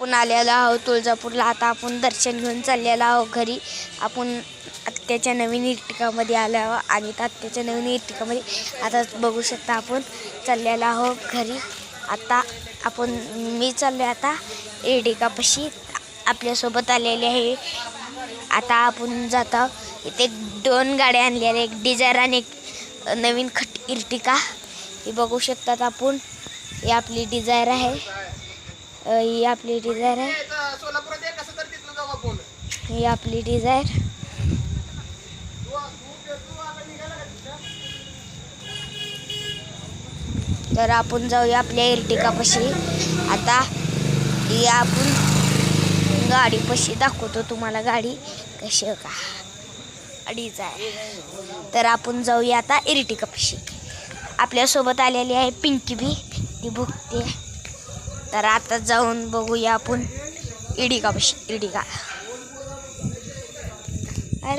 आपण आलेलो आहोत तुळजापूरला. आता आपण दर्शन घेऊन चाललेलो आहोत घरी. आपण आत्याच्या नवीन इर्टिकामध्ये आलो आहोत आणि आत्याच्या नवीन इर्टिकामध्ये आता बघू शकता आपण चाललेलो आहोत घरी. आता आपण मी चाललो आता इर्टिकापाशी. आपल्यासोबत आलेले आहे. आता आपण जातो. इथे 2 गाड्या आणलेल्या, एक डिझायर आणि एक नवीन खट इर्टिका. हे बघू शकतात आपण. ही आपली डिझायर आहे. ही आपली डिझायर आहे. ही आपली डिझायर. तर आपण जाऊया आपल्या इर्टिकापाशी. आता ही आपण गाडीपाशी दाखवतो तुम्हाला गाडी कशी आहे का डिझायर. तर आपण जाऊया आता इर्टिकापाशी. आपल्यासोबत आलेली आहे पिंकी बी, ती बघते. तर आता जाऊन बघूया आपण इर्टिकापाशी. इर्टिका